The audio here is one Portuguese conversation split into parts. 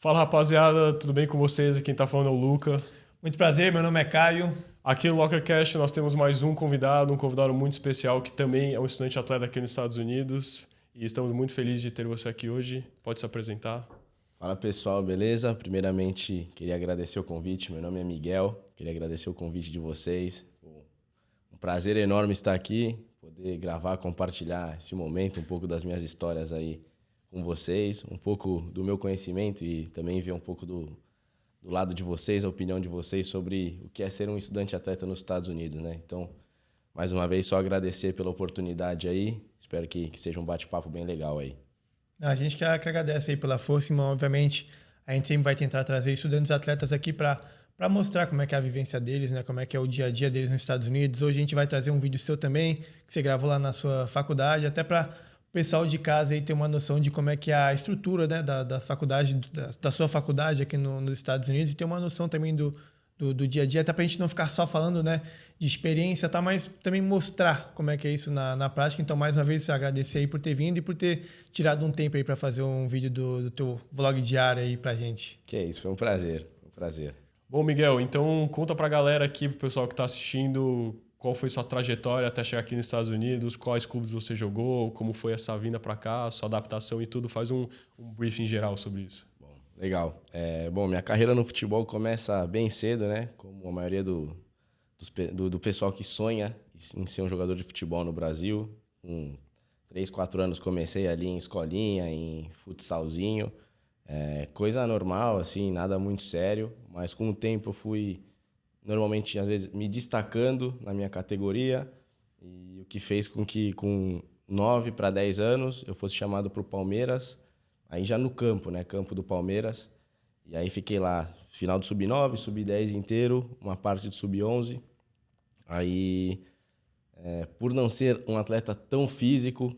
Fala rapaziada, tudo bem com vocês? Quem tá falando é o Luca. Muito prazer, meu nome é Caio. Aqui no Lockercast nós temos mais um convidado muito especial que também é um estudante atleta aqui nos Estados Unidos. E estamos muito felizes de ter você aqui hoje. Pode se apresentar. Fala pessoal, beleza? Primeiramente, queria agradecer o convite. Meu nome é Miguel, queria agradecer o convite de vocês. Um prazer enorme estar aqui, poder gravar, compartilhar esse momento, um pouco das minhas histórias aí com vocês, um pouco do meu conhecimento e também ver um pouco do lado de vocês, a opinião de vocês sobre o que é ser um estudante atleta nos Estados Unidos, né? Então, mais uma vez, só agradecer pela oportunidade aí. Espero que seja um bate-papo bem legal aí. A gente que agradece aí pela força, irmão. Obviamente, a gente sempre vai tentar trazer estudantes atletas aqui para mostrar como é que é a vivência deles, né? Como é que é o dia a dia deles nos Estados Unidos. Hoje a gente vai trazer um vídeo seu também, que você gravou lá na sua faculdade, até para o pessoal de casa aí ter uma noção de como é que é a estrutura, né, da faculdade, da sua faculdade aqui nos Estados Unidos, e ter uma noção também do dia a dia, até para a gente não ficar só falando, né, de experiência, tá, mas também mostrar como é que é isso na prática. Então, mais uma vez, agradecer aí por ter vindo e por ter tirado um tempo aí para fazer um vídeo do teu vlog diário aí pra gente. Que é isso, foi um prazer, Bom, Miguel, então conta pra galera aqui, pro pessoal que tá assistindo, qual foi sua trajetória até chegar aqui nos Estados Unidos, quais clubes você jogou, como foi essa vinda pra cá, sua adaptação e tudo. Faz um briefing geral sobre isso. Bom, legal. Bom, minha carreira no futebol começa bem cedo, né? Como a maioria do pessoal que sonha em ser um jogador de futebol no Brasil. Com 3, 4 anos comecei ali em escolinha, em futsalzinho. Coisa normal, assim, nada muito sério. Mas com o tempo eu fui, normalmente, às vezes, me destacando na minha categoria. E o que fez com que, com 9 para 10 anos, eu fosse chamado para o Palmeiras. Aí já no campo, né? Campo do Palmeiras. E aí fiquei lá, final do Sub-9, Sub-10 inteiro, uma parte do Sub-11. Aí, por não ser um atleta tão físico,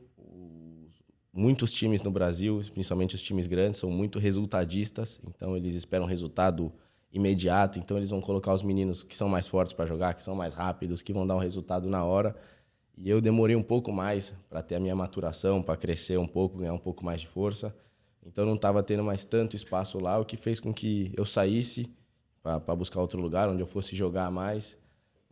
muitos times no Brasil, principalmente os times grandes, são muito resultadistas. Então, eles esperam resultado imediato. Então, eles vão colocar os meninos que são mais fortes para jogar, que são mais rápidos, que vão dar um resultado na hora. E eu demorei um pouco mais para ter a minha maturação, para crescer um pouco, ganhar um pouco mais de força. Então, não estava tendo mais tanto espaço lá, o que fez com que eu saísse para buscar outro lugar onde eu fosse jogar mais.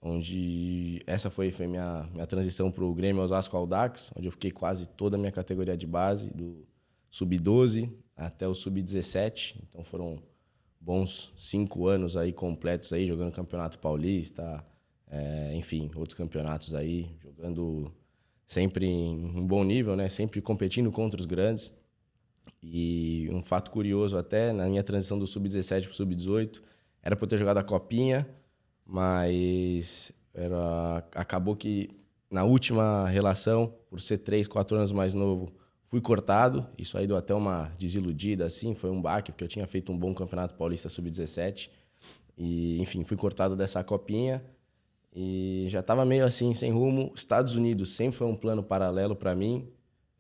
Onde essa foi minha transição para o Grêmio Osasco Audax, onde eu fiquei quase toda a minha categoria de base, do Sub-12 até o Sub-17. Então, foram bons 5 anos aí completos aí, jogando Campeonato Paulista, enfim, outros campeonatos aí, jogando sempre em um bom nível, né? Sempre competindo contra os grandes. E um fato curioso até, na minha transição do Sub-17 para o Sub-18, era para eu ter jogado a Copinha, mas acabou que na última relação, por ser 3, 4 anos mais novo, fui cortado. Isso aí deu até uma desiludida, assim, foi um baque, porque eu tinha feito um bom Campeonato Paulista Sub-17. E, enfim, fui cortado dessa Copinha e já estava meio assim, sem rumo. Estados Unidos sempre foi um plano paralelo para mim.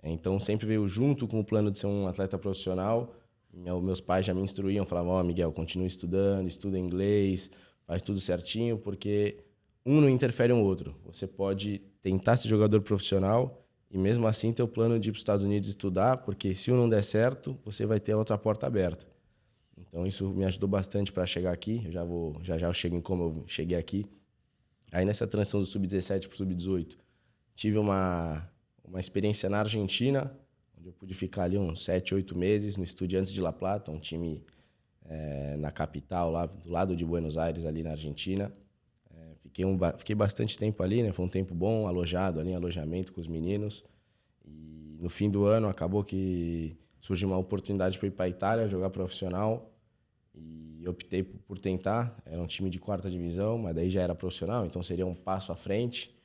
Então, sempre veio junto com o plano de ser um atleta profissional. Meus pais já me instruíam, falavam, Miguel, continua estudando, estuda inglês, faz tudo certinho, porque um não interfere no outro. Você pode tentar ser jogador profissional e mesmo assim ter o plano de ir para os Estados Unidos estudar, porque se um não der certo, você vai ter a outra porta aberta. Então, isso me ajudou bastante para chegar aqui. Já eu chego em como eu cheguei aqui. Aí, nessa transição do Sub-17 para o Sub-18, tive uma experiência na Argentina, onde eu pude ficar ali uns 7, 8 meses no Estudiantes de La Plata, um time na capital, lá do lado de Buenos Aires, ali na Argentina. Fiquei bastante tempo ali, né? Foi um tempo bom, alojado ali, em alojamento com os meninos. E no fim do ano acabou que surgiu uma oportunidade para ir para a Itália, jogar profissional. E optei por tentar. Era um time de 4ª divisão, mas daí já era profissional, então seria um passo à frente.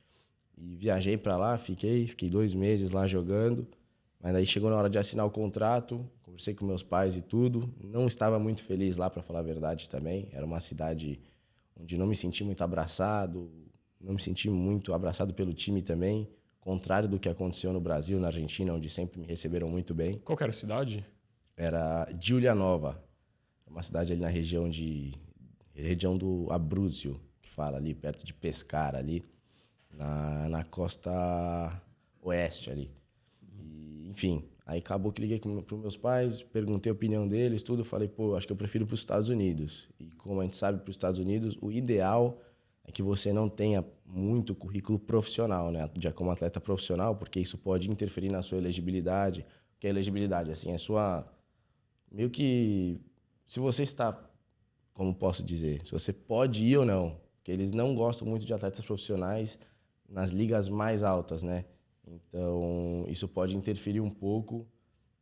E viajei para lá, fiquei 2 meses lá jogando. Mas daí chegou na hora de assinar o contrato, conversei com meus pais e tudo. Não estava muito feliz lá, para falar a verdade também. Era uma cidade onde não me senti muito abraçado, não me senti muito abraçado pelo time também. Contrário do que aconteceu no Brasil, na Argentina, onde sempre me receberam muito bem. Qual que era a cidade? Era Giulianova, uma cidade ali na região do Abruzzo, que fala ali, perto de Pescara, ali, na costa oeste ali. E, enfim, Aí acabou que liguei para os meus pais, perguntei a opinião deles, tudo. Falei, pô, acho que eu prefiro para os Estados Unidos. E como a gente sabe, para os Estados Unidos, o ideal é que você não tenha muito currículo profissional, né? Já como atleta profissional, porque isso pode interferir na sua elegibilidade. Porque a elegibilidade, assim, é sua... Meio que... Se você está... Como posso dizer? Se você pode ir ou não. Porque eles não gostam muito de atletas profissionais nas ligas mais altas, né? Então, isso pode interferir um pouco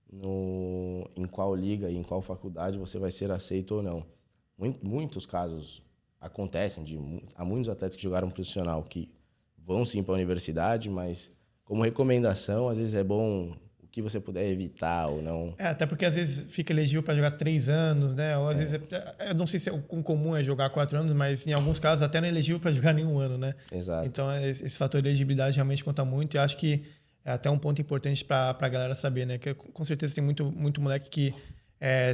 em qual liga e em qual faculdade você vai ser aceito ou não. Muitos casos acontecem, há muitos atletas que jogaram profissional que vão sim para a universidade, mas como recomendação, às vezes é bom o que você puder evitar ou não. Até porque às vezes fica elegível para jogar 3 anos, né? Ou às vezes, eu não sei se o comum é jogar 4 anos, mas em alguns casos até não é elegível para jogar nenhum ano, né? Exato. Então esse fator de elegibilidade realmente conta muito e acho que é até um ponto importante para a galera saber, né? Que com certeza tem muito moleque que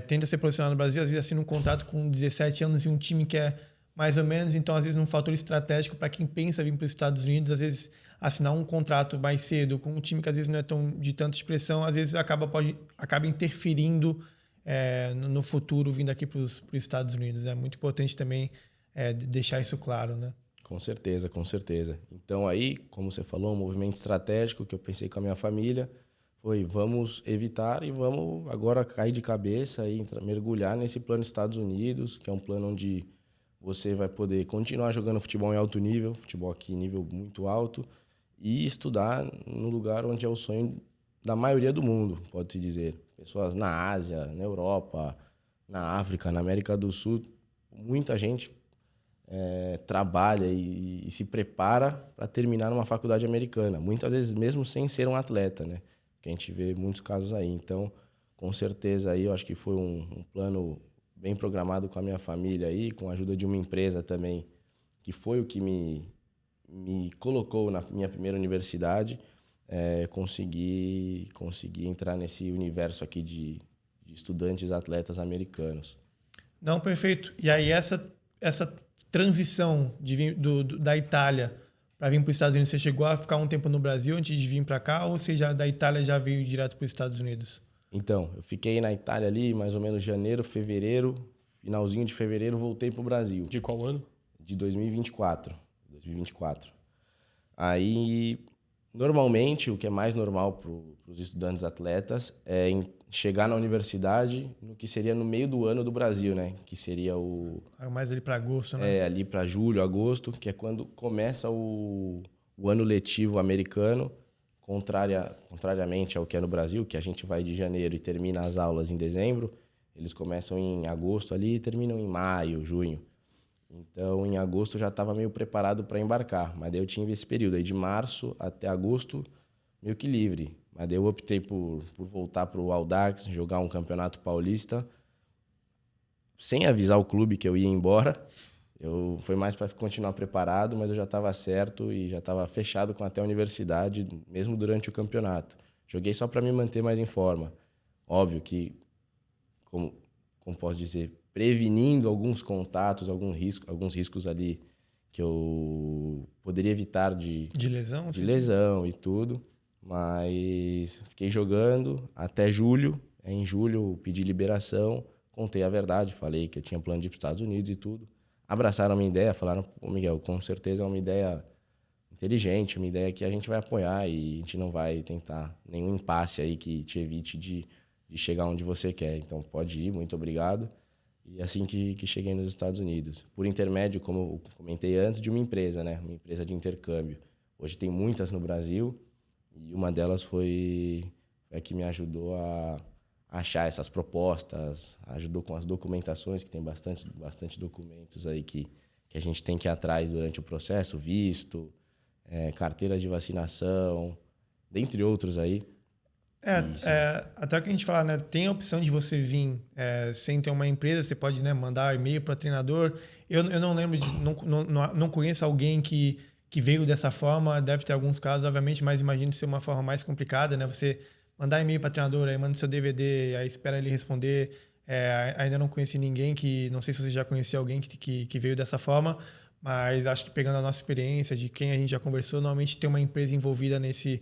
tenta ser profissional no Brasil, às vezes assina um contrato com 17 anos e um time que é mais ou menos, então às vezes num fator estratégico para quem pensa vir para os Estados Unidos, às vezes assinar um contrato mais cedo com um time que às vezes não é tão de tanta expressão, às vezes acaba interferindo no futuro vindo aqui para os Estados Unidos. É muito importante também deixar isso claro, né? Com certeza, com certeza. Então aí, como você falou, um movimento estratégico que eu pensei com a minha família foi vamos evitar e vamos agora cair de cabeça e mergulhar nesse plano Estados Unidos, que é um plano onde você vai poder continuar jogando futebol em alto nível, futebol aqui em nível muito alto, e estudar no lugar onde é o sonho da maioria do mundo, pode-se dizer. Pessoas na Ásia, na Europa, na África, na América do Sul, muita gente trabalha e se prepara para terminar numa faculdade americana, muitas vezes mesmo sem ser um atleta, né? Que a gente vê muitos casos aí. Então, com certeza aí eu acho que foi um plano bem programado com a minha família aí, com a ajuda de uma empresa também, que foi o que me colocou na minha primeira universidade, conseguir entrar nesse universo aqui de estudantes atletas americanos. Não, perfeito. E aí essa transição de vir da Itália para vir para os Estados Unidos, você chegou a ficar um tempo no Brasil antes de vir para cá ou você da Itália já veio direto para os Estados Unidos? Então, eu fiquei na Itália ali mais ou menos janeiro, fevereiro, finalzinho de fevereiro, voltei para o Brasil. De qual ano? De 2024. Aí, normalmente, o que é mais normal para os estudantes atletas é chegar na universidade no que seria no meio do ano do Brasil, né? Que seria mais ali para agosto, né? Ali para julho, agosto, que é quando começa o ano letivo americano, contrariamente ao que é no Brasil, que a gente vai de janeiro e termina as aulas em dezembro, eles começam em agosto ali e terminam em maio, junho. Então, em agosto eu já estava meio preparado para embarcar, mas daí eu tinha esse período aí de março até agosto meio que livre. Mas daí eu optei por voltar para o Audax, jogar um campeonato paulista, sem avisar o clube que eu ia embora. Foi mais para continuar preparado, mas eu já estava certo e já estava fechado com até a universidade, mesmo durante o campeonato. Joguei só para me manter mais em forma. Óbvio que, como posso dizer, prevenindo alguns contatos, alguns riscos ali que eu poderia evitar de lesão? De lesão e tudo. Mas fiquei jogando até julho. Em julho eu pedi liberação, contei a verdade, falei que eu tinha plano de ir para os Estados Unidos e tudo. Abraçaram a minha ideia, falaram, pô, Miguel, com certeza é uma ideia inteligente, uma ideia que a gente vai apoiar e a gente não vai tentar nenhum impasse aí que te evite de chegar onde você quer. Então pode ir, muito obrigado. E assim que cheguei nos Estados Unidos. Por intermédio, como eu comentei antes, de uma empresa, né? Uma empresa de intercâmbio. Hoje tem muitas no Brasil e uma delas foi a que me ajudou a achar essas propostas, ajudou com as documentações, que tem bastante documentos aí que a gente tem que ir atrás durante o processo, visto, carteiras de vacinação, dentre outros aí. Até o que a gente fala, né? Tem a opção de você vir sem ter uma empresa, você pode, né, mandar e-mail para treinador. Eu não lembro, não conheço alguém que veio dessa forma, deve ter alguns casos, obviamente, mas imagino ser uma forma mais complicada, né? Você mandar e-mail para treinador, aí manda seu DVD, aí espera ele responder. Ainda não conheci ninguém não sei se você já conhecia alguém que veio dessa forma, Mas acho que pegando a nossa experiência, de quem a gente já conversou, normalmente tem uma empresa envolvida nesse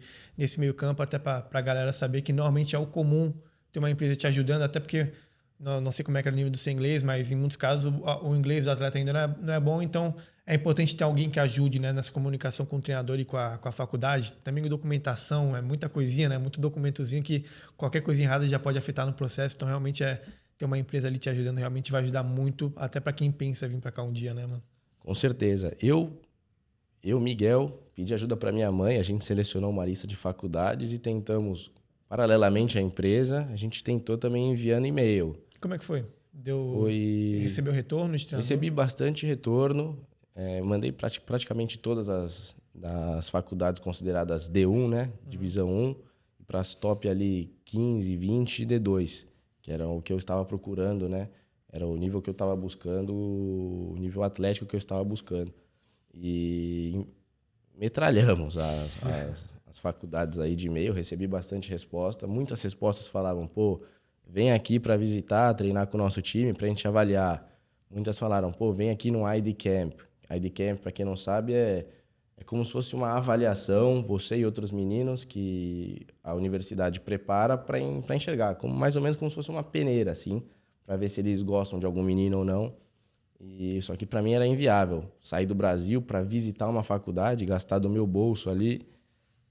meio campo, até para a galera saber que normalmente é o comum ter uma empresa te ajudando, até porque não sei como é que é o nível do seu inglês, mas em muitos casos o inglês do atleta ainda não é bom, então é importante ter alguém que ajude, né, nessa comunicação com o treinador e com a faculdade. Também documentação, é muita coisinha, né, muito documentozinho que qualquer coisa errada já pode afetar no processo, então realmente ter uma empresa ali te ajudando realmente vai ajudar muito, até para quem pensa vir para cá um dia, né, mano? Com certeza. Miguel, pedi ajuda para minha mãe, a gente selecionou uma lista de faculdades e tentamos, paralelamente à empresa, a gente tentou também enviando e-mail. Como é que foi? Recebeu retorno de treinador? Recebi bastante retorno, mandei praticamente todas as faculdades consideradas D1, né? Divisão 1, para as top ali 15, 20 e D2, que era o que eu estava procurando, né? Era o nível que eu estava buscando, o nível atlético que eu estava buscando. E metralhamos as faculdades aí de e-mail, recebi bastante resposta. Muitas respostas falavam, pô, vem aqui para visitar, treinar com o nosso time, para a gente avaliar. Muitas falaram, pô, vem aqui no ID Camp. ID Camp, para quem não sabe, é como se fosse uma avaliação, você e outros meninos que a universidade prepara para enxergar, mais ou menos como se fosse uma peneira, assim, para ver se eles gostam de algum menino ou não. E só que para mim era inviável sair do Brasil para visitar uma faculdade, gastar do meu bolso ali,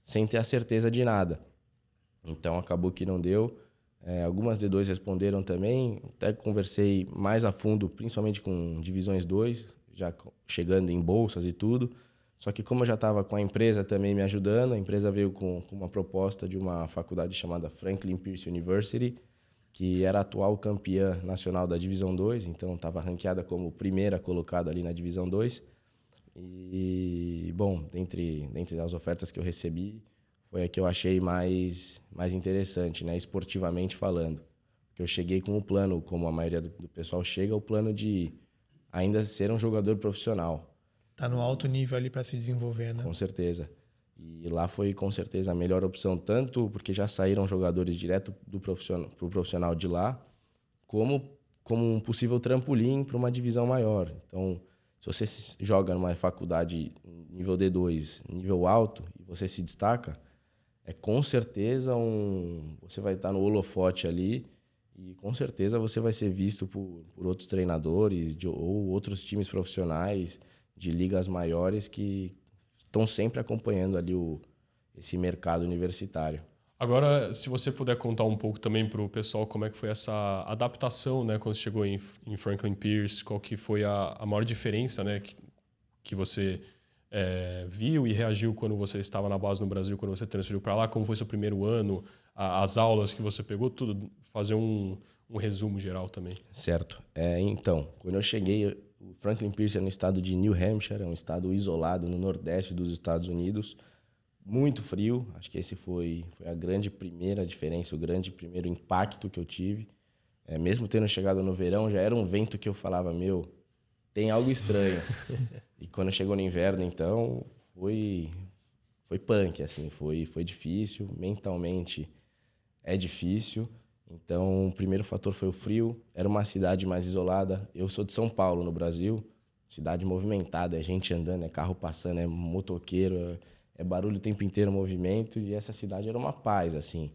sem ter a certeza de nada. Então acabou que não deu. Algumas D2 responderam também. Até conversei mais a fundo, principalmente com divisões 2, já chegando em bolsas e tudo. Só que como eu já estava com a empresa também me ajudando, a empresa veio com uma proposta de uma faculdade chamada Franklin Pierce University, que era a atual campeã nacional da Divisão 2, então estava ranqueada como primeira colocada ali na Divisão 2. E, bom, dentre as ofertas que eu recebi, foi a que eu achei mais interessante, né, esportivamente falando. Porque eu cheguei com o plano, como a maioria do pessoal chega, o plano de ainda ser um jogador profissional. Tá no alto nível ali para se desenvolver, né? Com certeza. E lá foi, com certeza, a melhor opção, tanto porque já saíram jogadores direto pro profissional de lá, como um possível trampolim para uma divisão maior. Então, se você joga numa faculdade nível D2, nível alto, e você se destaca, com certeza você vai estar no holofote ali e com certeza você vai ser visto por outros treinadores ou outros times profissionais de ligas maiores que estão sempre acompanhando ali esse mercado universitário. Agora, se você puder contar um pouco também para o pessoal como é que foi essa adaptação, né, quando você chegou em Franklin Pierce, qual que foi a maior diferença, né, que você viu e reagiu quando você estava na base no Brasil, quando você transferiu para lá, como foi seu primeiro ano, as aulas que você pegou, tudo, fazer um resumo geral também. Certo. Então, quando eu cheguei, o Franklin Pierce é no estado de New Hampshire, é um estado isolado no nordeste dos Estados Unidos, muito frio. Acho que esse foi a grande primeira diferença, o grande primeiro impacto que eu tive. Mesmo tendo chegado no verão, já era um vento que eu falava, tem algo estranho. E quando chegou no inverno, então, foi punk, assim, foi difícil, mentalmente é difícil. Então, o primeiro fator foi o frio, era uma cidade mais isolada. Eu sou de São Paulo, no Brasil, cidade movimentada, é gente andando, é carro passando, é motoqueiro, é barulho o tempo inteiro, movimento, e essa cidade era uma paz, assim.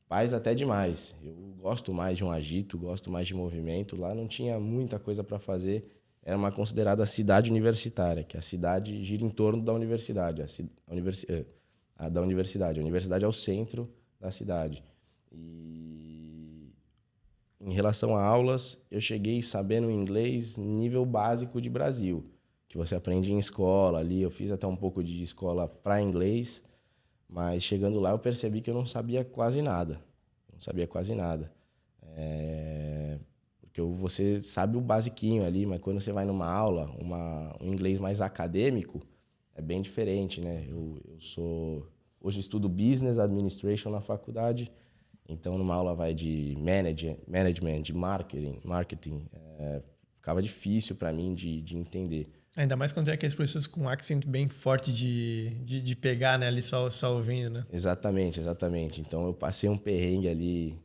Paz até demais. Eu gosto mais de um agito, gosto mais de movimento. Lá não tinha muita coisa para fazer. Era uma considerada cidade universitária, que a cidade gira em torno da universidade. A universidade é o centro da cidade. E em relação a aulas, eu cheguei sabendo inglês nível básico de Brasil, que você aprende em escola ali. Eu fiz até um pouco de escola para inglês, mas chegando lá eu percebi que eu não sabia quase nada. Porque você sabe o basiquinho ali, mas quando você vai numa aula, um inglês mais acadêmico, é bem diferente, né? Hoje estudo Business Administration na faculdade, então numa aula vai de management, de marketing, ficava difícil para mim de entender. Ainda mais quando tem aqueles professores com um accent bem forte de pegar, né? Ali só ouvindo, né? Exatamente. Então eu passei um perrengue ali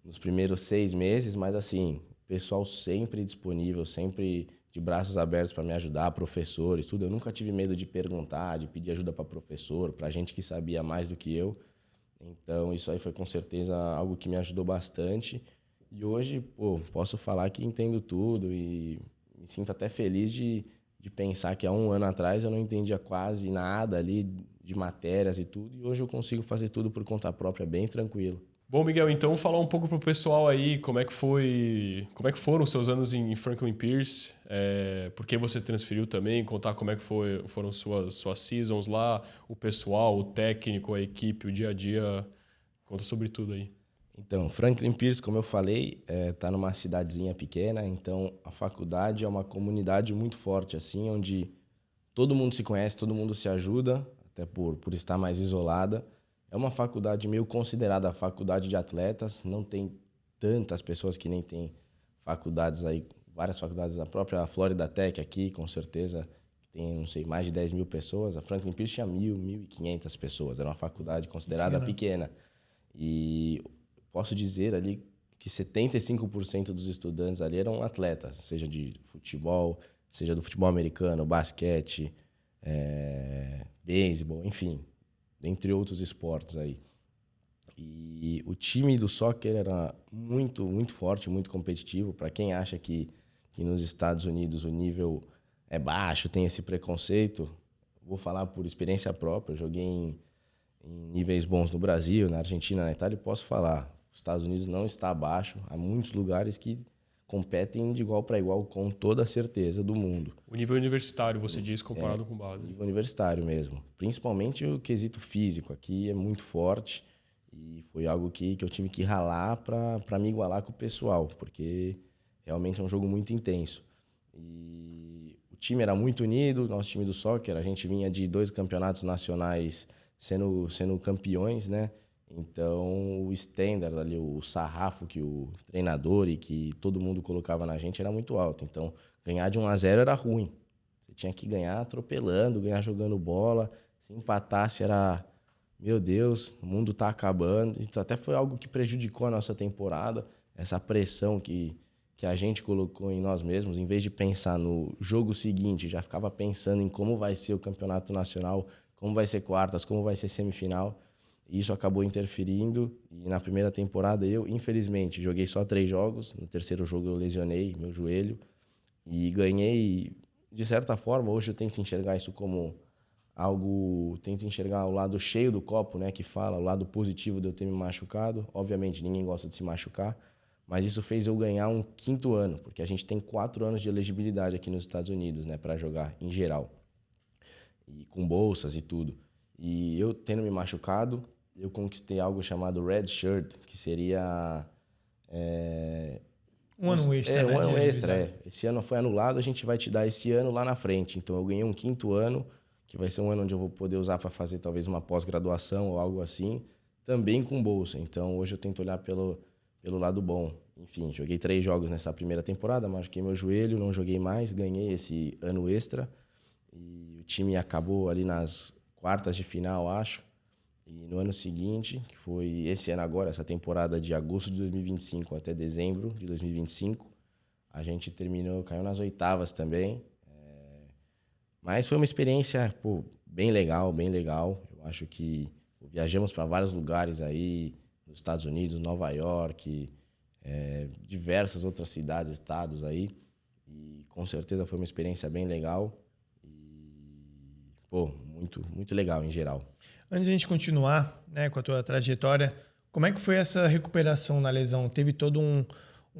nos primeiros 6 meses, mas assim, pessoal sempre disponível, sempre de braços abertos para me ajudar, professores, tudo. Eu nunca tive medo de perguntar, de pedir ajuda para professor, para gente que sabia mais do que eu. Então, isso aí foi com certeza algo que me ajudou bastante. E hoje, pô, posso falar que entendo tudo e me sinto até feliz de pensar que há um ano atrás eu não entendia quase nada ali de matérias e tudo. E hoje eu consigo fazer tudo por conta própria, bem tranquilo. Bom, Miguel, então falar um pouco pro pessoal aí como é que foram os seus anos em Franklin Pierce, por que você transferiu também, contar como é que foram suas seasons lá, o pessoal, o técnico, a equipe, o dia a dia, conta sobre tudo aí. Então, Franklin Pierce, como eu falei, tá numa cidadezinha pequena, então a faculdade é uma comunidade muito forte, assim, onde todo mundo se conhece, todo mundo se ajuda, até por estar mais isolada. É uma faculdade meio considerada a faculdade de atletas, não tem tantas pessoas que nem tem faculdades aí, várias faculdades, a própria Florida Tech aqui, com certeza, tem, não sei, mais de 10 mil pessoas. A Franklin Pierce tinha 1.500 pessoas, era uma faculdade considerada pequena. E posso dizer ali que 75% dos estudantes ali eram atletas, seja de futebol, seja do futebol americano, basquete, beisebol, enfim, entre outros esportes aí. E o time do soccer era muito, muito forte, muito competitivo. Para quem acha que nos Estados Unidos o nível é baixo, tem esse preconceito, vou falar por experiência própria. Eu joguei em níveis bons no Brasil, na Argentina, na Itália, e posso falar, os Estados Unidos não está abaixo. Há muitos lugares que competem de igual para igual, com toda a certeza do mundo. O nível universitário, você diz, comparado com base. Nível universitário mesmo. Principalmente o quesito físico aqui é muito forte e foi algo que eu tive que ralar para me igualar com o pessoal, porque realmente é um jogo muito intenso. E o time era muito unido, nosso time do soccer, a gente vinha de 2 campeonatos nacionais sendo campeões, né? Então, o standard ali, o sarrafo que o treinador e que todo mundo colocava na gente era muito alto. Então, ganhar de 1-0 era ruim. Você tinha que ganhar atropelando, ganhar jogando bola. Se empatasse era, meu Deus, o mundo tá acabando. Então, até foi algo que prejudicou a nossa temporada, essa pressão que a gente colocou em nós mesmos. Em vez de pensar no jogo seguinte, já ficava pensando em como vai ser o campeonato nacional, como vai ser quartas, como vai ser semifinal. E isso acabou interferindo. E na primeira temporada eu, infelizmente, joguei só 3 jogos. No terceiro jogo eu lesionei meu joelho. E ganhei, de certa forma, hoje eu tento enxergar isso como algo... Tento enxergar o lado cheio do copo, né? Que fala, o lado positivo de eu ter me machucado. Obviamente, ninguém gosta de se machucar. Mas isso fez eu ganhar um 5º ano. Porque a gente tem 4 anos de elegibilidade aqui nos Estados Unidos, né? Para jogar, em geral. E com bolsas e tudo. E eu, tendo me machucado, eu conquistei algo chamado Red Shirt, que seria... Um ano extra, um ano extra, Esse ano foi anulado, a gente vai te dar esse ano lá na frente. Então, eu ganhei um 5º ano, que vai ser um ano onde eu vou poder usar para fazer talvez uma pós-graduação ou algo assim, também com bolsa. Então, hoje eu tento olhar pelo lado bom. Enfim, joguei 3 jogos nessa primeira temporada, machuquei meu joelho, não joguei mais, ganhei esse ano extra. E o time acabou ali nas quartas de final, acho. E no ano seguinte, que foi esse ano agora, essa temporada de agosto de 2025 até dezembro de 2025, a gente caiu nas oitavas também. Mas foi uma experiência, bem legal, bem legal. Eu acho que viajamos para vários lugares aí, nos Estados Unidos, Nova York, diversas outras cidades, estados aí. E com certeza foi uma experiência bem legal. Muito, muito legal em geral. Antes de a gente continuar, né, com a tua trajetória, como é que foi essa recuperação na lesão? Teve todo um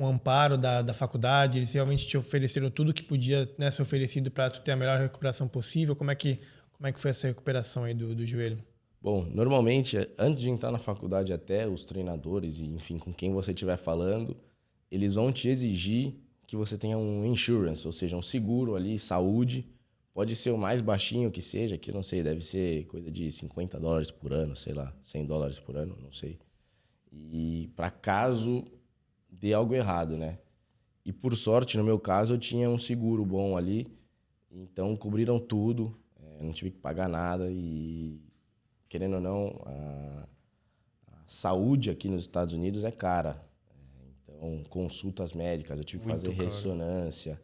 amparo da faculdade? Eles realmente te ofereceram tudo que podia, né, ser oferecido para tu ter a melhor recuperação possível? Como é que foi essa recuperação aí do joelho? Bom, normalmente, antes de entrar na faculdade, até os treinadores e, enfim, com quem você estiver falando, eles vão te exigir que você tenha um insurance, ou seja, um seguro ali, saúde. Pode ser o mais baixinho que seja, que não sei, deve ser coisa de $50 por ano, sei lá, $100 por ano, não sei. E para caso dê algo errado, né? E por sorte, no meu caso, eu tinha um seguro bom ali, então cobriram tudo, não tive que pagar nada e, querendo ou não, a saúde aqui nos Estados Unidos é cara. Então, consultas médicas, eu tive que fazer ressonância,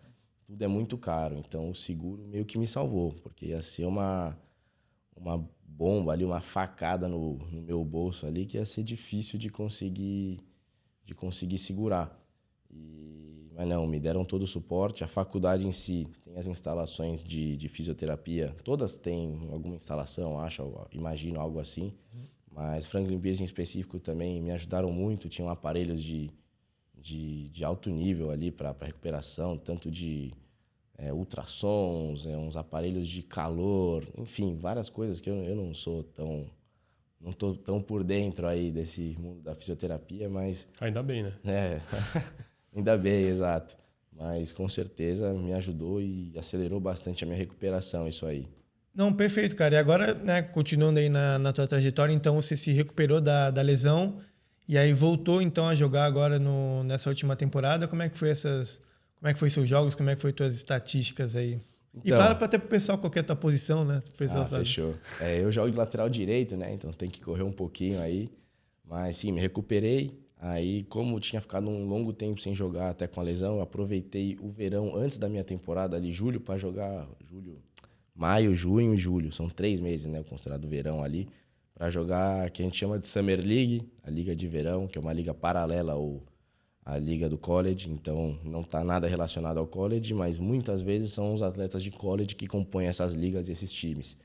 tudo é muito caro. Então o seguro meio que me salvou, porque ia ser uma bomba ali, uma facada no meu bolso ali, que ia ser difícil de conseguir segurar. Mas não, me deram todo o suporte. A faculdade em si tem as instalações de fisioterapia. Todas têm alguma instalação, imagino, algo assim. Mas Franklin Pierce em específico também me ajudaram muito. Tinham aparelhos de alto nível ali para recuperação, tanto de ultrassons, uns aparelhos de calor, enfim, várias coisas que eu não sou não tô tão por dentro aí desse mundo da fisioterapia, mas... Ainda bem, né? Ainda bem, exato. Mas com certeza me ajudou e acelerou bastante a minha recuperação, isso aí. Não, perfeito, cara. E agora, né, continuando aí na tua trajetória, então você se recuperou da lesão e aí voltou então a jogar agora nessa última temporada. Como é que foi seus jogos? Como é que foi tuas estatísticas aí? E Então, fala até pro pessoal qual que é a tua posição, né? O pessoal sabe. Fechou. Eu jogo de lateral direito, né? Então tem que correr um pouquinho aí. Mas sim, me recuperei. Aí, como tinha ficado um longo tempo sem jogar até com a lesão, eu aproveitei o verão antes da minha temporada ali, julho, para jogar maio, junho e julho. São 3 meses, né? Considerado verão ali. Para jogar que a gente chama de Summer League, a liga de verão, que é uma liga paralela à liga do college. Então, não está nada relacionado ao college, mas muitas vezes são os atletas de college que compõem essas ligas e esses times.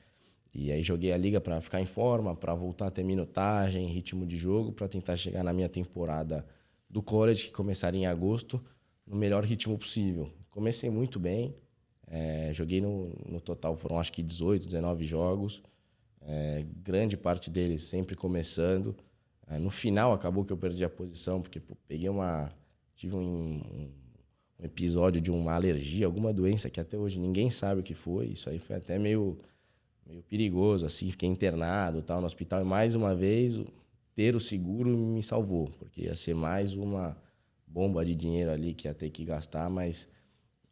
E aí joguei a liga para ficar em forma, para voltar a ter minutagem, ritmo de jogo, para tentar chegar na minha temporada do college, que começaria em agosto, no melhor ritmo possível. Comecei muito bem, joguei no total, foram acho que 18, 19 jogos, grande parte deles sempre começando. No final acabou que eu perdi a posição, porque tive um episódio de uma alergia, alguma doença que até hoje ninguém sabe o que foi. Isso aí foi até meio perigoso, assim, fiquei internado, tal, no hospital. E mais uma vez, ter o seguro me salvou, porque ia ser mais uma bomba de dinheiro ali que ia ter que gastar, mas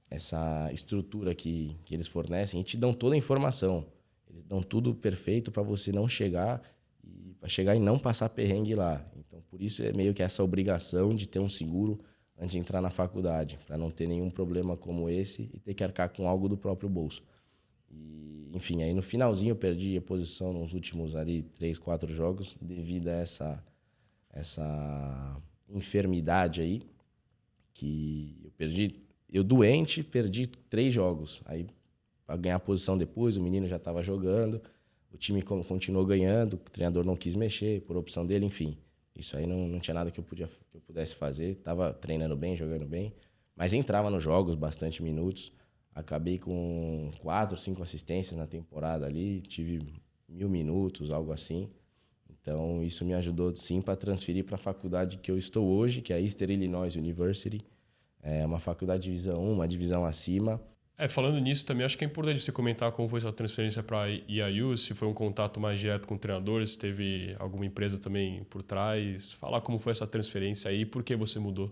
essa estrutura que eles fornecem, eles te dão toda a informação. Eles dão tudo perfeito para você não chegar e não passar perrengue lá. Então, por isso é meio que essa obrigação de ter um seguro antes de entrar na faculdade, para não ter nenhum problema como esse e ter que arcar com algo do próprio bolso. E, enfim, aí no finalzinho eu perdi a posição nos últimos ali 3, 4 jogos devido a essa enfermidade aí, que eu doente, perdi 3 jogos. Aí, para ganhar a posição depois, o menino já estava jogando, o time continuou ganhando, o treinador não quis mexer, por opção dele, enfim. Isso aí não tinha nada que eu pudesse fazer, estava treinando bem, jogando bem, mas entrava nos jogos, bastante minutos. Acabei com 4, 5 assistências na temporada ali, tive 1000 minutos, algo assim. Então, isso me ajudou, sim, para transferir para a faculdade que eu estou hoje, que é a Eastern Illinois University. É uma faculdade de divisão 1, uma divisão acima. Falando nisso também, acho que é importante você comentar como foi sua transferência para a EIU, se foi um contato mais direto com o treinador, se teve alguma empresa também por trás. Falar como foi essa transferência aí e por que você mudou.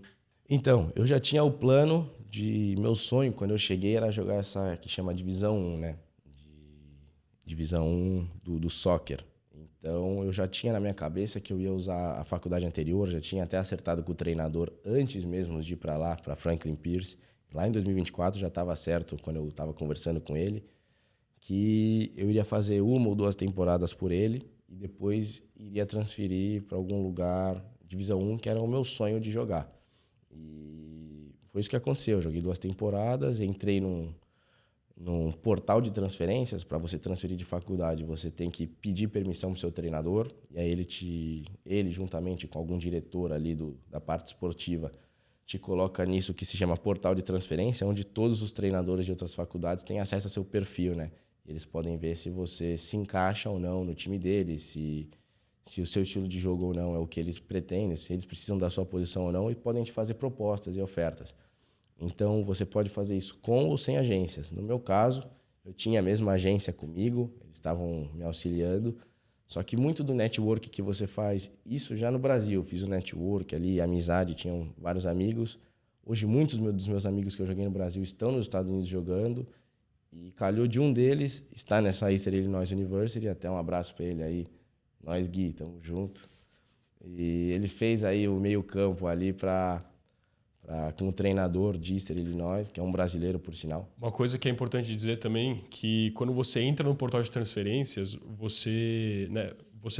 Então, eu já tinha o plano meu sonho quando eu cheguei era jogar essa que chama Divisão 1, né? Divisão 1 do soccer. Então, eu já tinha na minha cabeça que eu ia usar a faculdade anterior, já tinha até acertado com o treinador antes mesmo de ir para lá, para Franklin Pierce. Lá em 2024 já estava certo, quando eu estava conversando com ele, que eu iria fazer 1 ou 2 temporadas por ele e depois iria transferir para algum lugar, Divisão 1, que era o meu sonho de jogar. E foi isso que aconteceu. Eu joguei 2 temporadas, entrei num portal de transferências. Para você transferir de faculdade, você tem que pedir permissão para o seu treinador. E aí ele juntamente com algum diretor ali da parte esportiva, te coloca nisso que se chama portal de transferência, onde todos os treinadores de outras faculdades têm acesso ao seu perfil, né? Eles podem ver se você se encaixa ou não no time deles, se o seu estilo de jogo ou não é o que eles pretendem, se eles precisam da sua posição ou não, e podem te fazer propostas e ofertas. Então, você pode fazer isso com ou sem agências. No meu caso, eu tinha a mesma agência comigo, eles estavam me auxiliando, só que muito do network que você faz, isso já no Brasil, eu fiz o network ali, amizade, tinham vários amigos. Hoje, muitos dos meus amigos que eu joguei no Brasil estão nos Estados Unidos jogando, e calhou de um deles estar nessa Eastern Illinois University, até um abraço para ele aí. Nós, Gui, tamo junto. E ele fez aí o meio campo ali para com o treinador de Eastern Illinois, que é um brasileiro, por sinal. Uma coisa que é importante dizer também, que quando você entra no portal de transferências, você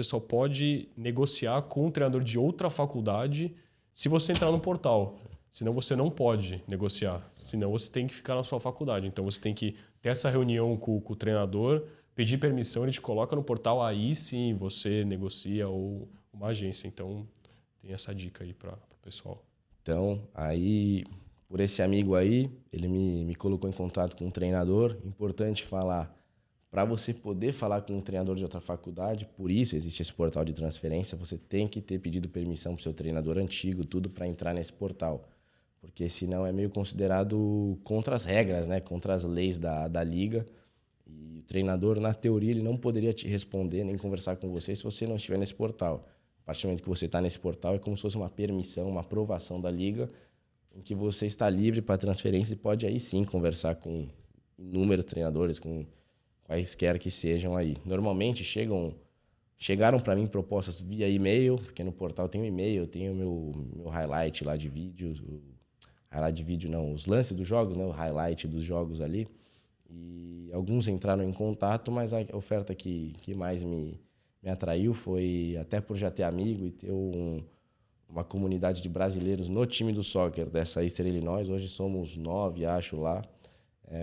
só pode negociar com um treinador de outra faculdade se você entrar no portal. Senão você não pode negociar. Senão você tem que ficar na sua faculdade. Então você tem que ter essa reunião com o treinador, pedir permissão, ele te coloca no portal, aí sim você negocia ou uma agência. Então tem essa dica aí para o pessoal. Então, aí, por esse amigo aí, ele me colocou em contato com um treinador. Importante falar, para você poder falar com um treinador de outra faculdade, por isso existe esse portal de transferência, você tem que ter pedido permissão para o seu treinador antigo, tudo para entrar nesse portal. Porque senão é meio considerado contra as regras, né? Contra as leis da liga. E o treinador, na teoria, ele não poderia te responder nem conversar com você se você não estiver nesse portal. A partir do momento que você está nesse portal, é como se fosse uma permissão, uma aprovação da liga, em que você está livre para transferência e pode aí sim conversar com inúmeros treinadores, com quaisquer que sejam aí. Normalmente chegaram para mim propostas via e-mail, porque no portal tem um e-mail, tem o meu highlight lá de vídeos, highlight de vídeo não, os lances dos jogos, né, o highlight dos jogos ali. E alguns entraram em contato, mas a oferta que mais me atraiu foi, até por já ter amigo e ter uma comunidade de brasileiros no time do soccer dessa Eastern Illinois. Hoje somos 9, acho, lá.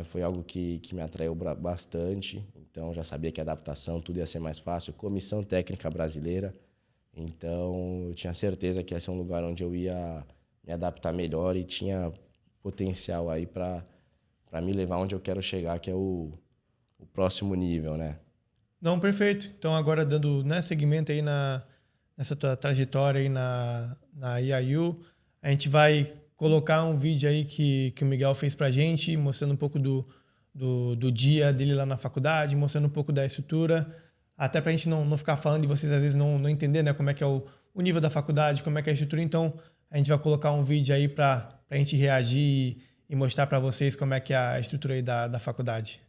Foi algo que me atraiu bastante. Então, já sabia que a adaptação, tudo ia ser mais fácil. Comissão técnica brasileira. Então, eu tinha certeza que ia ser um lugar onde eu ia me adaptar melhor e tinha potencial aí para me levar onde eu quero chegar, que é o próximo nível, né? Não, perfeito. Então, agora dando seguimento aí nessa tua trajetória aí na EIU, a gente vai colocar um vídeo aí que o Miguel fez pra gente, mostrando um pouco do dia dele lá na faculdade, mostrando um pouco da estrutura, até pra gente não ficar falando e vocês às vezes não entender, né, como é que é o nível da faculdade, como é que é a estrutura. Então, a gente vai colocar um vídeo aí pra gente reagir e mostrar pra vocês como é que é a estrutura aí da faculdade.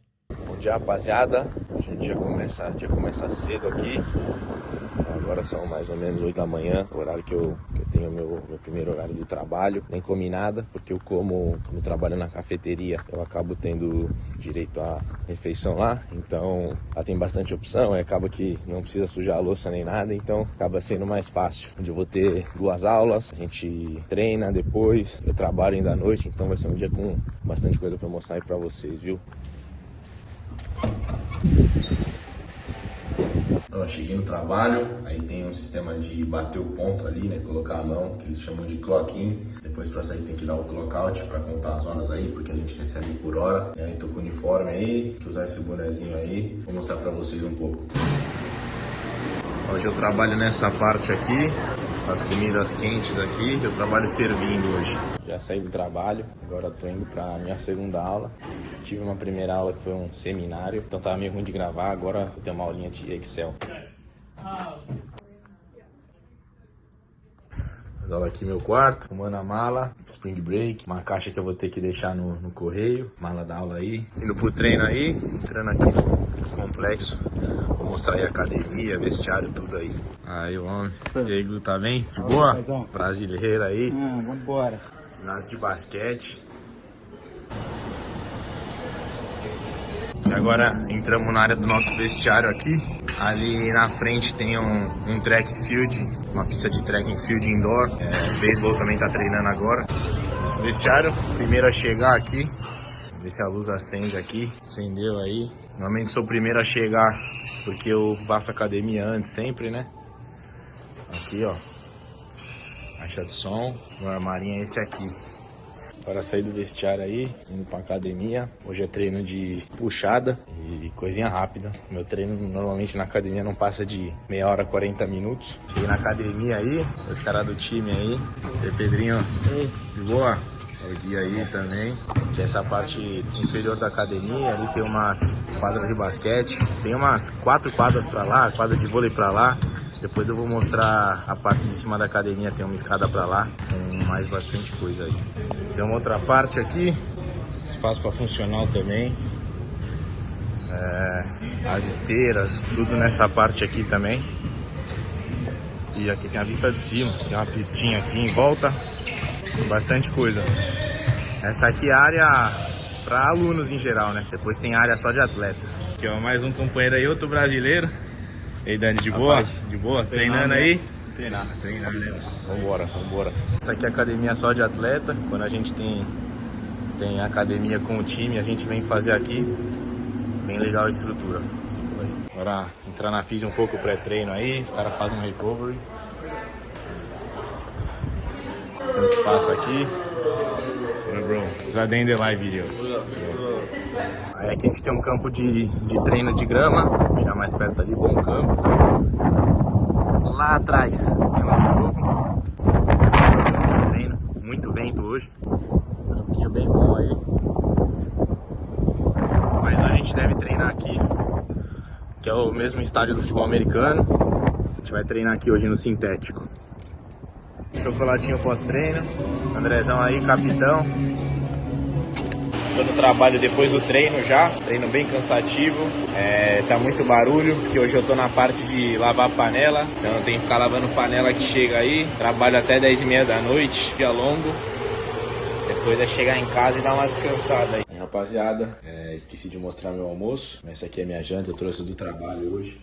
Bom dia, rapaziada. A gente já começa cedo aqui. Agora são mais ou menos 8 da manhã, o horário que eu tenho meu primeiro horário do trabalho. Nem comi nada, porque eu como trabalho na cafeteria, eu acabo tendo direito à refeição lá. Então, lá tem bastante opção, acaba que não precisa sujar a louça nem nada, então acaba sendo mais fácil. Onde eu vou ter 2 aulas, a gente treina depois, eu trabalho ainda à noite, então vai ser um dia com bastante coisa para mostrar aí para vocês, viu? Eu cheguei no trabalho, aí tem um sistema de bater o ponto ali, né, colocar a mão, que eles chamam de clock-in. Depois para sair tem que dar o clock-out para contar as horas aí, porque a gente recebe por hora. E aí tô com o uniforme aí, tem que usar esse bonezinho aí. Vou mostrar para vocês um pouco. Hoje eu trabalho nessa parte aqui, as comidas quentes aqui, eu trabalho servindo hoje. Já saí do trabalho, agora tô indo para minha segunda aula. Tive uma primeira aula que foi um seminário, então tava meio ruim de gravar, agora eu tenho uma aulinha de Excel. Mas olha aqui meu quarto, fumando a mala, spring break, uma caixa que eu vou ter que deixar no correio, mala da aula aí. Indo pro treino aí, entrando aqui no complexo, vou mostrar aí a academia, vestiário, tudo aí. Aí o homem, e aí Gu, tá bem? De boa? Brasileiro aí. Vamos embora. Ginásio de basquete. E agora entramos na área do nosso vestiário aqui. Ali na frente tem um track field, uma pista de track field indoor. Beisebol também tá treinando agora. Nosso vestiário, primeiro a chegar aqui. Ver se a luz acende aqui. Acendeu aí. Normalmente sou o primeiro a chegar, porque eu faço academia antes sempre, né? Aqui, ó. Caixa de som. O armarinho é esse aqui. Agora sair do vestiário aí, indo pra academia. Hoje é treino de puxada e coisinha rápida. Meu treino normalmente na academia não passa de meia hora, 40 minutos. Cheguei na academia aí, os caras do time aí. E aí, Pedrinho, de boa? O dia aí também. Tem essa parte inferior da academia, ali tem umas quadras de basquete. Tem umas 4 quadras pra lá, quadra de vôlei pra lá. Depois eu vou mostrar a parte de cima da academia, tem uma escada pra lá, com mais bastante coisa aí. Tem uma outra parte aqui, espaço para funcional também. As esteiras, tudo nessa parte aqui também. E aqui tem a vista de cima, tem uma pistinha aqui em volta. Bastante coisa. Essa aqui é a área para alunos em geral, né? Depois tem a área só de atleta. Aqui, ó, mais um companheiro aí, outro brasileiro. E aí, Dani, de boa? Rapaz, De boa? Treinando aí? Treinando, né? Vambora. Essa aqui é a academia só de atleta. Quando a gente tem academia com o time, a gente vem fazer aqui. Bem legal a estrutura. Agora entrar na física um pouco pré-treino aí, os caras fazem um recovery. Tem espaço aqui. Bro, já dei the live video. Aí aqui a gente tem um campo de treino de grama. Vou chegar mais perto ali, bom campo. Lá atrás tem um jogo. Esse é o campo de treino. Muito vento hoje. Campinho bem bom aí. Mas a gente deve treinar aqui, que é o mesmo estádio do futebol americano. A gente vai treinar aqui hoje no sintético. Chocolatinho pós-treino. Andrezão aí, capitão. Tô no trabalho depois do treino já. Treino bem cansativo. Tá muito barulho, porque hoje eu tô na parte de lavar panela. Então eu tenho que ficar lavando panela que chega aí. Trabalho até 10h30 da noite, dia longo. Depois é chegar em casa e dar uma descansada aí. Rapaziada, esqueci de mostrar meu almoço. Essa aqui é minha janta, eu trouxe do trabalho hoje.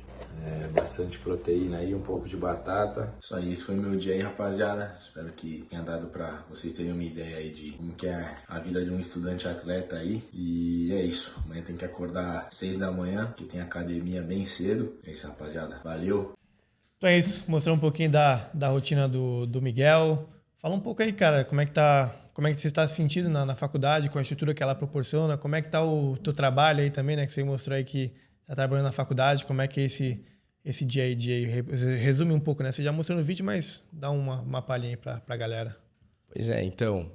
Bastante proteína aí, um pouco de batata. Isso aí, esse foi meu dia aí, rapaziada. Espero que tenha dado pra vocês terem uma ideia aí de como que é a vida de um estudante atleta aí. E é isso, amanhã tem que acordar às 6 da manhã, que tem academia bem cedo. É isso, rapaziada. Valeu! Então é isso, mostrar um pouquinho da rotina do Miguel. Fala um pouco aí, cara, como é que você está se sentindo na faculdade, com a estrutura que ela proporciona, como é que tá o teu trabalho aí também, né, que você mostrou aí que tá trabalhando na faculdade, como é que é esse dia aí, resume um pouco, né, você já mostrou no vídeo, mas dá uma palhinha aí pra galera. Pois é, então,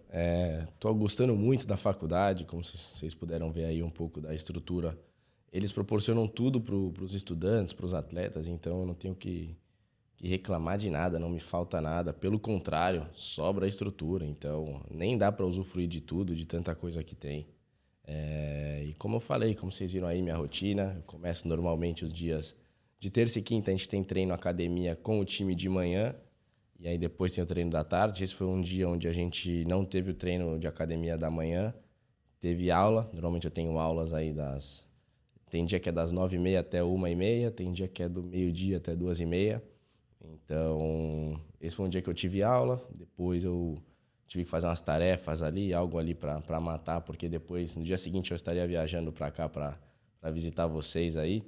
tô gostando muito da faculdade, como vocês puderam ver aí um pouco da estrutura. Eles proporcionam tudo pros estudantes, pros atletas, então eu não tenho que reclamar de nada, não me falta nada. Pelo contrário, sobra a estrutura. Então, nem dá para usufruir de tudo, de tanta coisa que tem. E como eu falei, como vocês viram aí, minha rotina, eu começo normalmente os dias de terça e quinta, a gente tem treino na academia com o time de manhã, e aí depois tem o treino da tarde. Esse foi um dia onde a gente não teve o treino de academia da manhã, teve aula. Normalmente eu tenho aulas aí tem dia que é das 9h30 até 1h30, tem dia que é do meio-dia até 2h30. Então, esse foi um dia que eu tive aula, depois eu tive que fazer umas tarefas ali, algo ali para matar, porque depois, no dia seguinte, eu estaria viajando para cá para visitar vocês aí.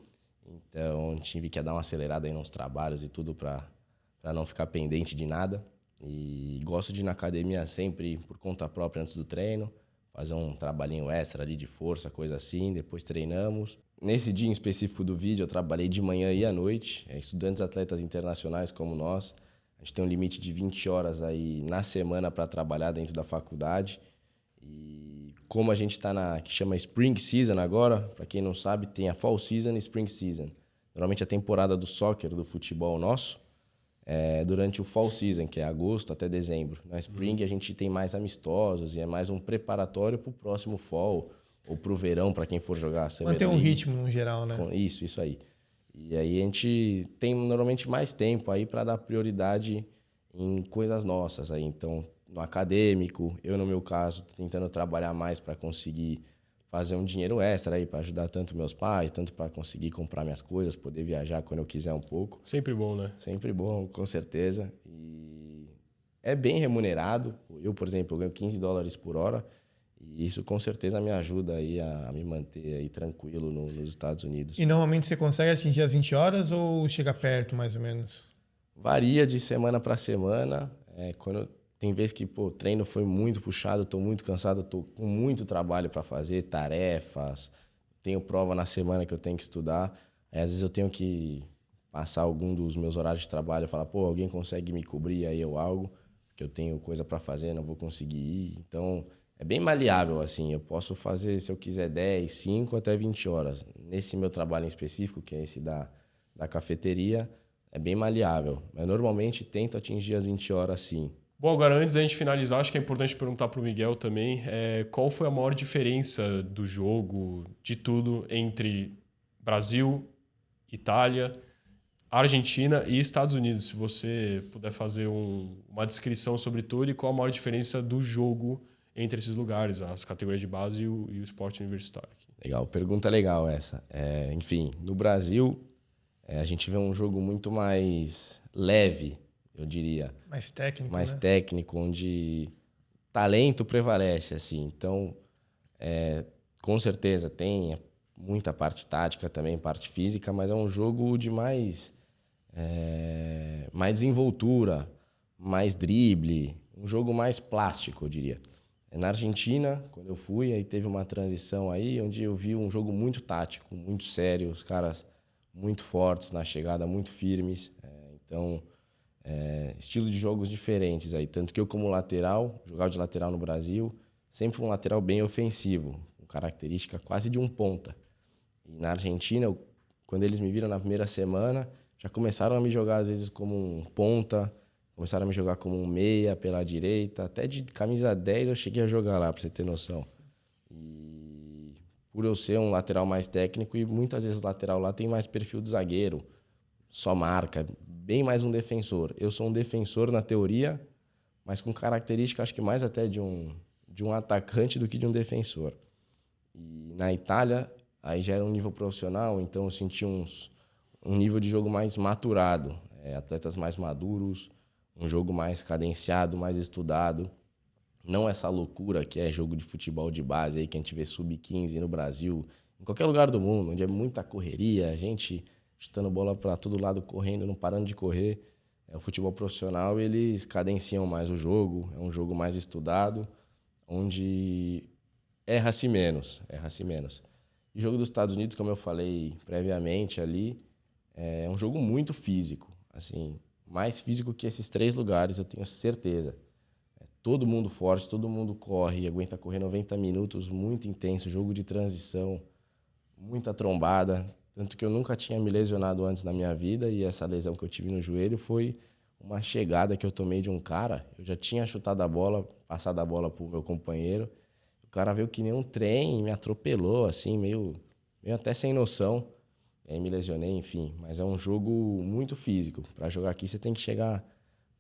Então, tive que dar uma acelerada aí nos trabalhos e tudo para não ficar pendente de nada. E gosto de ir na academia sempre por conta própria antes do treino, fazer um trabalhinho extra ali de força, coisa assim, depois treinamos. Nesse dia em específico do vídeo, eu trabalhei de manhã e à noite. Estudantes atletas internacionais como nós, a gente tem um limite de 20 horas aí na semana para trabalhar dentro da faculdade. E como a gente está na que chama Spring Season agora, para quem não sabe, tem a Fall Season e Spring Season. Normalmente a temporada do soccer, do futebol nosso, durante o Fall Season, que é agosto até dezembro. Na Spring a gente tem mais amistosos e é mais um preparatório para o próximo Fall ou para o verão, para quem for jogar. Manter um ritmo no geral, né? Isso aí. E aí a gente tem normalmente mais tempo aí para dar prioridade em coisas nossas aí. Então, no acadêmico, eu no meu caso, tô tentando trabalhar mais para conseguir fazer um dinheiro extra aí, para ajudar tanto meus pais, tanto para conseguir comprar minhas coisas, poder viajar quando eu quiser um pouco. Sempre bom, né? Sempre bom, com certeza. E é bem remunerado. Eu, por exemplo, eu ganho $15 por hora. E isso com certeza me ajuda aí a me manter aí tranquilo nos Estados Unidos. E normalmente você consegue atingir as 20 horas ou chega perto, mais ou menos? Varia de semana para semana. Tem vezes que o treino foi muito puxado, estou muito cansado, estou com muito trabalho para fazer, tarefas, tenho prova na semana que eu tenho que estudar. Às vezes eu tenho que passar algum dos meus horários de trabalho e falar, alguém consegue me cobrir aí ou algo, que eu tenho coisa para fazer, não vou conseguir ir. Então, é bem maleável, assim. Eu posso fazer, se eu quiser, 10, 5 até 20 horas. Nesse meu trabalho em específico, que é esse da cafeteria, é bem maleável. Mas normalmente tento atingir as 20 horas, sim. Bom, agora antes da gente finalizar, acho que é importante perguntar para o Miguel também qual foi a maior diferença do jogo, de tudo, entre Brasil, Itália Argentina e Estados Unidos. Se você puder fazer uma descrição sobre tudo e qual a maior diferença do jogo entre esses lugares, as categorias de base e o esporte universitário. Legal, pergunta legal essa. Enfim, no Brasil, a gente vê um jogo muito mais leve, eu diria. Mais técnico, Mais né? técnico, onde talento prevalece, assim. Então, com certeza, tem muita parte tática também, parte física, mas é um jogo de mais desenvoltura, mais drible, um jogo mais plástico, eu diria. Na Argentina, quando eu fui, aí teve uma transição aí, onde eu vi um jogo muito tático, muito sério, os caras muito fortes na chegada, muito firmes. Então, estilo de jogos diferentes aí. Tanto que eu, como lateral, jogava de lateral no Brasil, sempre fui um lateral bem ofensivo, com característica quase de um ponta. E na Argentina, quando eles me viram na primeira semana, já começaram a me jogar às vezes como um ponta, começaram a me jogar como um meia pela direita, até de camisa 10 eu cheguei a jogar lá, pra você ter noção. E por eu ser um lateral mais técnico, e muitas vezes o lateral lá tem mais perfil de zagueiro, só marca, bem mais um defensor. Eu sou um defensor na teoria, mas com característica acho que mais até de um atacante do que de um defensor. E na Itália, aí já era um nível profissional, então eu senti um nível de jogo mais maturado, atletas mais maduros, um jogo mais cadenciado, mais estudado. Não essa loucura que é jogo de futebol de base aí que a gente vê sub-15 no Brasil, em qualquer lugar do mundo, onde é muita correria, gente chutando bola para todo lado, correndo, não parando de correr. O futebol profissional, eles cadenciam mais o jogo, é um jogo mais estudado, onde erra-se menos. E o jogo dos Estados Unidos, como eu falei previamente ali, é um jogo muito físico, assim, mais físico que esses 3 lugares, eu tenho certeza. Todo mundo forte, todo mundo corre, aguenta correr 90 minutos, muito intenso, jogo de transição, muita trombada. Tanto que eu nunca tinha me lesionado antes na minha vida, e essa lesão que eu tive no joelho foi uma chegada que eu tomei de um cara. Eu já tinha chutado a bola, passado a bola pro meu companheiro. O cara veio que nem um trem e me atropelou, assim, meio até sem noção. E aí me lesionei, enfim. Mas é um jogo muito físico. Para jogar aqui você tem que chegar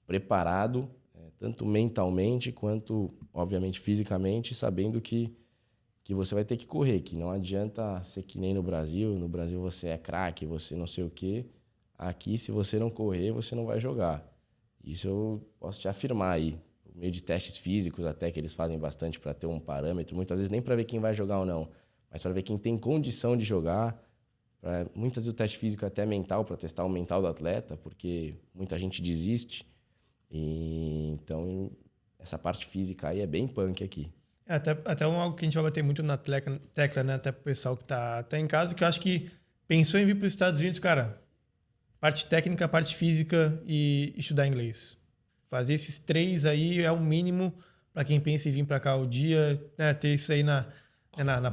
preparado, tanto mentalmente quanto, obviamente, fisicamente, sabendo que você vai ter que correr, que não adianta ser que nem no Brasil. No Brasil você é craque, você não sei o quê. Aqui, se você não correr, você não vai jogar. Isso eu posso te afirmar aí. Por meio de testes físicos até, que eles fazem bastante para ter um parâmetro. Muitas vezes nem para ver quem vai jogar ou não, mas para ver quem tem condição de jogar. Muitas vezes o teste físico é até mental, para testar o mental do atleta, porque muita gente desiste. Então, essa parte física aí é bem punk aqui. Até algo que a gente vai bater muito na tecla, né? Até pro pessoal que tá até em casa, que eu acho que pensou em vir para os Estados Unidos, cara, parte técnica, parte física e estudar inglês. Fazer esses 3 aí é o mínimo para quem pensa em vir para cá o dia, né? Ter isso aí na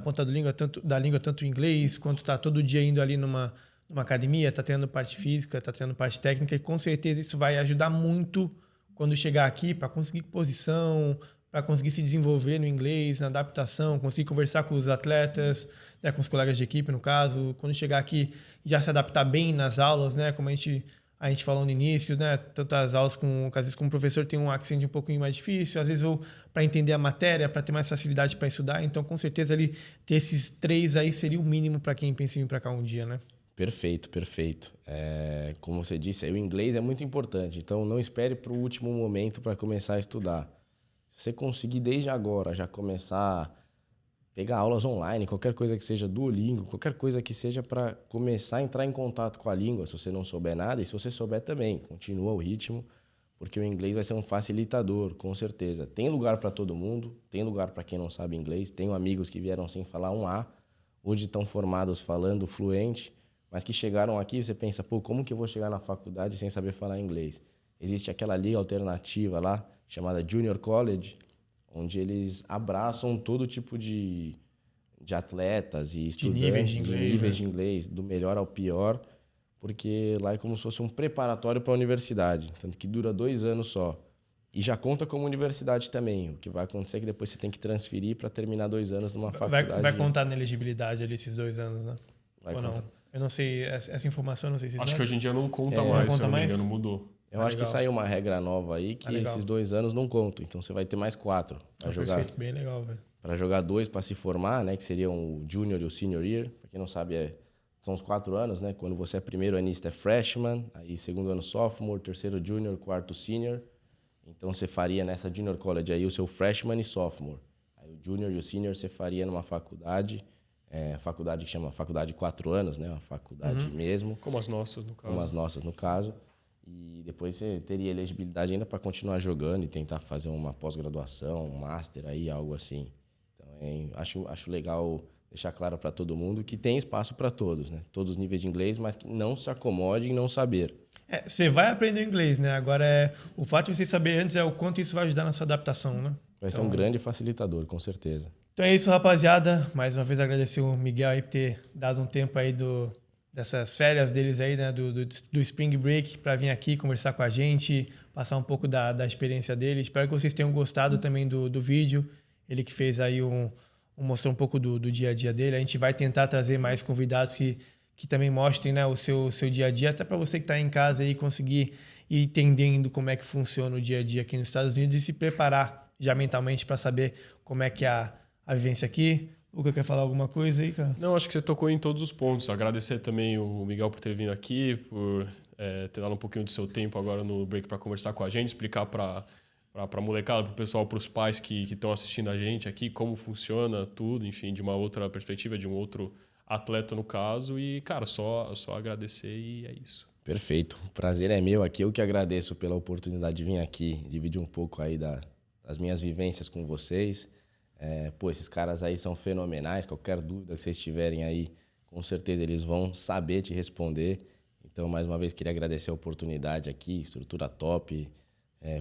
ponta da língua, tanto inglês, quanto tá todo dia indo ali numa academia, tá treinando parte física, tá treinando parte técnica, e com certeza isso vai ajudar muito quando chegar aqui para conseguir posição, para conseguir se desenvolver no inglês, na adaptação, conseguir conversar com os atletas, né, com os colegas de equipe, no caso, quando chegar aqui já se adaptar bem nas aulas, né, como a gente falou no início, né, tantas aulas que às vezes com o professor tem um accent um pouquinho mais difícil, às vezes para entender a matéria, para ter mais facilidade para estudar, então com certeza ali ter esses 3 aí seria o mínimo para quem pensa em vir para cá um dia, né? Perfeito. Como você disse, aí o inglês é muito importante, então não espere para o último momento para começar a estudar. Se você conseguir desde agora já começar a pegar aulas online, qualquer coisa que seja Duolingo, qualquer coisa que seja para começar a entrar em contato com a língua, se você não souber nada, e se você souber também, continua o ritmo, porque o inglês vai ser um facilitador, com certeza. Tem lugar para todo mundo, tem lugar para quem não sabe inglês, tenho amigos que vieram sem falar um A, hoje estão formados falando fluente, mas que chegaram aqui e você pensa, como que eu vou chegar na faculdade sem saber falar inglês? Existe aquela liga alternativa lá, chamada Junior College, onde eles abraçam todo tipo de atletas e estudantes de níveis de inglês, do melhor ao pior, porque lá é como se fosse um preparatório para a universidade, tanto que dura 2 anos só. E já conta como universidade também. O que vai acontecer é que depois você tem que transferir para terminar 2 anos numa faculdade. Vai contar na elegibilidade ali esses 2 anos, né? Vai ou contar. não? Eu não sei, essa informação, não sei se você Acho sabe. que hoje em dia não conta não mais, conta se eu não me mais? engano, mudou. Eu acho que legal. saiu uma regra nova aí que legal. esses 2 anos não contam. Então você vai ter mais 4 para jogar. Perfeito, bem legal, velho. Para jogar 2 para se formar, né? Que seriam o Junior e o Senior Year. Para quem não sabe, são os 4 anos, né? Quando você é primeiro anista é Freshman, aí segundo ano Sophomore, terceiro Junior, quarto Senior. Então você faria nessa Junior College aí o seu Freshman e Sophomore. Aí o Junior e o Senior você faria numa faculdade, faculdade que chama faculdade de 4 anos, né? Uma faculdade mesmo. Como as nossas, no caso. Como as nossas, no caso. E depois você teria elegibilidade ainda para continuar jogando e tentar fazer uma pós-graduação, um master aí, algo assim. Então, acho legal deixar claro para todo mundo que tem espaço para todos, né? Todos os níveis de inglês, mas que não se acomode em não saber. Você vai aprender inglês, né? Agora, o fato de você saber antes é o quanto isso vai ajudar na sua adaptação, né? Vai ser um grande facilitador, com certeza. Então é isso, rapaziada. Mais uma vez agradecer o Miguel aí por ter dado um tempo aí dessas férias deles aí, né? Do Spring Break, para vir aqui conversar com a gente, passar um pouco da experiência dele. Espero que vocês tenham gostado também do vídeo. Ele que fez aí mostrou um pouco do dia a dia dele. A gente vai tentar trazer mais convidados que também mostrem, né, o seu dia a dia, até para você que está em casa aí conseguir ir entendendo como é que funciona o dia a dia aqui nos Estados Unidos e se preparar já mentalmente para saber como é que é a vivência aqui. Luca, quer falar alguma coisa aí, cara? Não, acho que você tocou em todos os pontos. Agradecer também o Miguel por ter vindo aqui, por ter dado um pouquinho do seu tempo agora no break para conversar com a gente, explicar para a molecada, para o pessoal, para os pais que estão assistindo a gente aqui, como funciona tudo, enfim, de uma outra perspectiva, de um outro atleta no caso. E, cara, só agradecer e é isso. Perfeito. O prazer é meu aqui. Eu que agradeço pela oportunidade de vir aqui, dividir um pouco aí das minhas vivências com vocês. Esses caras aí são fenomenais. Qualquer dúvida que vocês tiverem aí, com certeza eles vão saber te responder. Então, mais uma vez, queria agradecer a oportunidade aqui, estrutura top.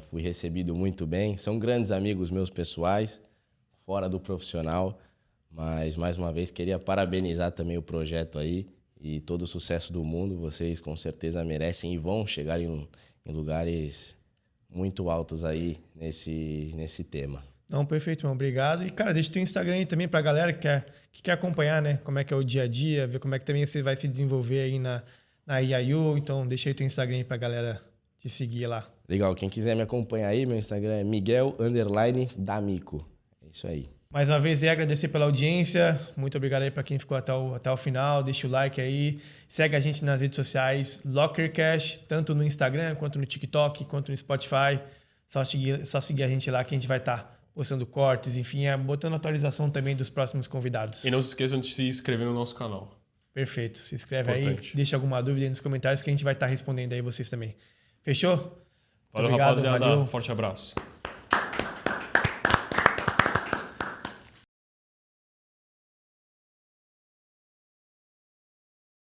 Fui recebido muito bem. São grandes amigos meus pessoais, fora do profissional. Mas, mais uma vez, queria parabenizar também o projeto aí e todo o sucesso do mundo. Vocês, com certeza, merecem e vão chegar em lugares muito altos aí nesse tema. Não, perfeito, irmão. Obrigado. E, cara, deixa o teu Instagram aí também pra galera que quer acompanhar, né? Como é que é o dia a dia, ver como é que também você vai se desenvolver aí na IAU. Então, deixa aí teu Instagram aí pra galera te seguir lá. Legal. Quem quiser me acompanhar aí, meu Instagram é Miguel_D'Amico. É isso aí. Mais uma vez, agradecer pela audiência. Muito obrigado aí para quem ficou até o final. Deixa o like aí. Segue a gente nas redes sociais, LockerCash, tanto no Instagram, quanto no TikTok, quanto no Spotify. Só seguir a gente lá que a gente vai estar postando cortes, enfim, botando atualização também dos próximos convidados. E não se esqueçam de se inscrever no nosso canal. Perfeito. Se inscreve Importante. aí, deixa alguma dúvida aí nos comentários que a gente vai estar respondendo aí vocês também. Fechou? Valeu, obrigado, rapaziada. valeu. Forte abraço.